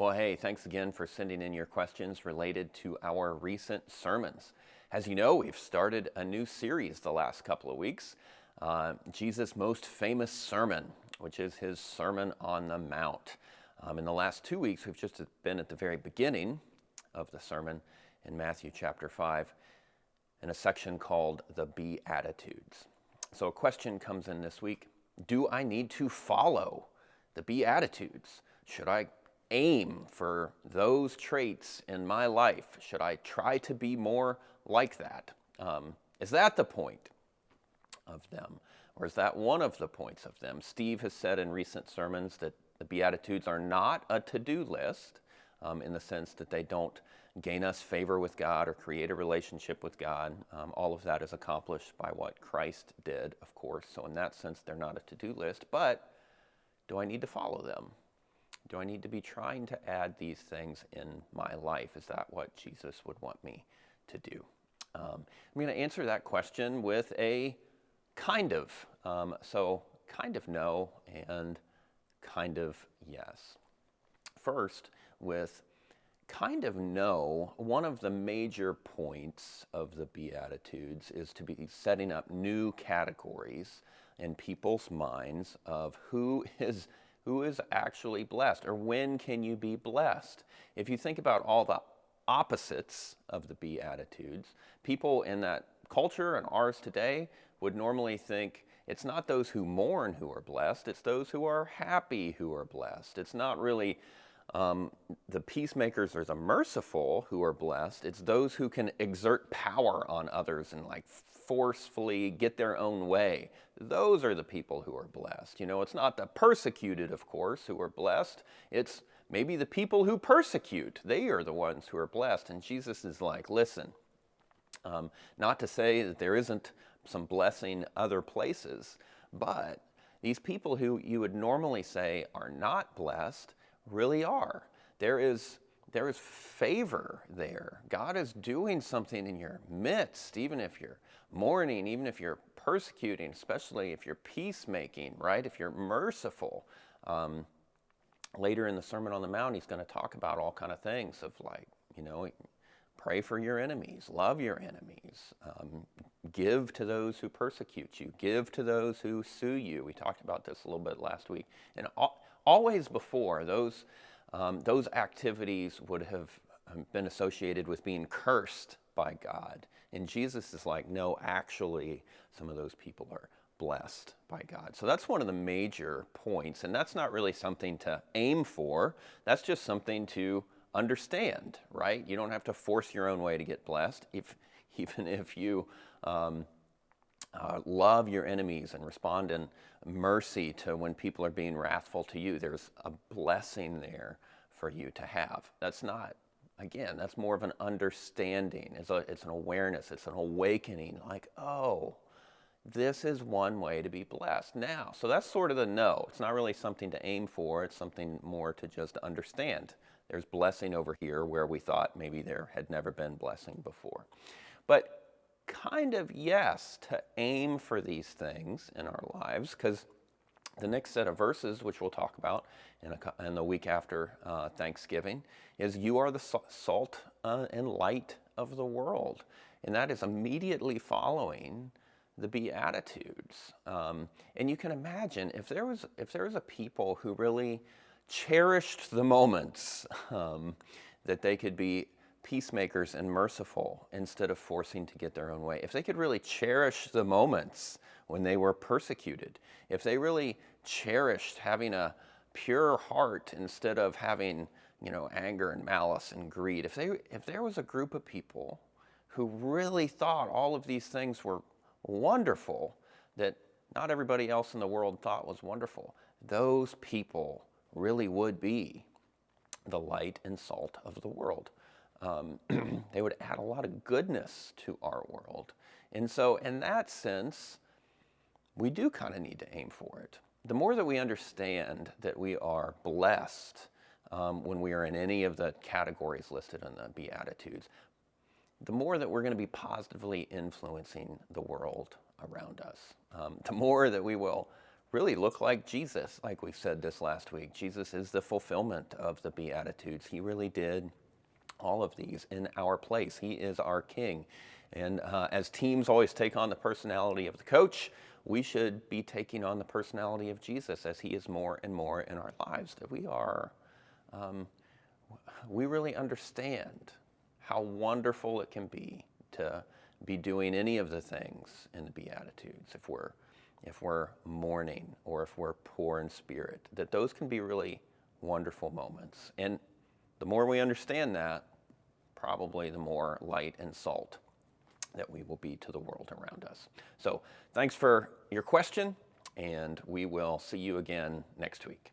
Well, hey, thanks again for sending in your questions related to our recent sermons. As you know, we've started a new series the last couple of weeks, Jesus' most famous sermon, which is his Sermon on the Mount. In the last 2 weeks, we've just been at the very beginning of the sermon in Matthew chapter 5 in a section called the Beatitudes. So a question comes in this week: do I need to follow the Beatitudes? Should I aim for those traits in my life? Should I try to be more like that? Is that the point of them? Or is that one of the points of them? Steve has said in recent sermons that the Beatitudes are not a to-do list, in the sense that they don't gain us favor with God or create a relationship with God. All of that is accomplished by what Christ did, of course. So in that sense, they're not a to-do list. But do I need to follow them? Do I need to be trying to add these things in my life? Is that what Jesus would want me to do? I'm going to answer that question with a kind of. So kind of no and kind of yes. First, with kind of no, one of the major points of the Beatitudes is to be setting up new categories in people's minds of who is actually blessed, or when can you be blessed. If you think about all the opposites of the Beatitudes, people in that culture and ours today would normally think it's not those who mourn who are blessed, it's those who are happy who are blessed. It's not really the peacemakers or the merciful who are blessed. It's those who can exert power on others and like forcefully get their own way. Those are the people who are blessed. You know, it's not the persecuted, of course, who are blessed. It's maybe the people who persecute. They are the ones who are blessed. And Jesus is like, listen, not to say that there isn't some blessing other places, but these people who you would normally say are not blessed really are. There is favor there. God is doing something in your midst, even if you're mourning, even if you're persecuting, especially if you're peacemaking, right? If you're merciful. Later in the Sermon on the Mount, he's going to talk about all kind of things of like, you know, pray for your enemies, love your enemies, give to those who persecute you, give to those who sue you. We talked about this a little bit last week. And always before, those activities would have been associated with being cursed by God. And Jesus is like, no, actually, some of those people are blessed by God. So that's one of the major points. And that's not really something to aim for. That's just something to understand, right? You don't have to force your own way to get blessed. Even if you love your enemies and respond in mercy to when people are being wrathful to you, there's a blessing there for you to have. That's not, again, that's more of an understanding. It's an awareness. It's an awakening. Like, oh, this is one way to be blessed now. So that's sort of the no. It's not really something to aim for. It's something more to just understand. There's blessing over here where we thought maybe there had never been blessing before. But kind of yes, to aim for these things in our lives, because the next set of verses, which we'll talk about in the week after Thanksgiving, is you are the salt and light of the world. And that is immediately following the Beatitudes. And you can imagine if there was a people who really cherished the moments that they could be peacemakers and merciful instead of forcing to get their own way. If they could really cherish the moments when they were persecuted, if they really cherished having a pure heart instead of having, you know, anger and malice and greed, if there was a group of people who really thought all of these things were wonderful that not everybody else in the world thought was wonderful, those people really would be the light and salt of the world. They would add a lot of goodness to our world. And so in that sense, we do kind of need to aim for it. The more that we understand that we are blessed when we are in any of the categories listed in the Beatitudes, the more that we're going to be positively influencing the world around us. The more that we will really look like Jesus, like we said this last week. Jesus is the fulfillment of the Beatitudes. He really did all of these in our place. He is our King. And as teams always take on the personality of the coach, we should be taking on the personality of Jesus as he is more and more in our lives. That we really understand how wonderful it can be to be doing any of the things in the Beatitudes if we're mourning or if we're poor in spirit, that those can be really wonderful moments. And the more we understand that, probably the more light and salt that we will be to the world around us. So thanks for your question, and we will see you again next week.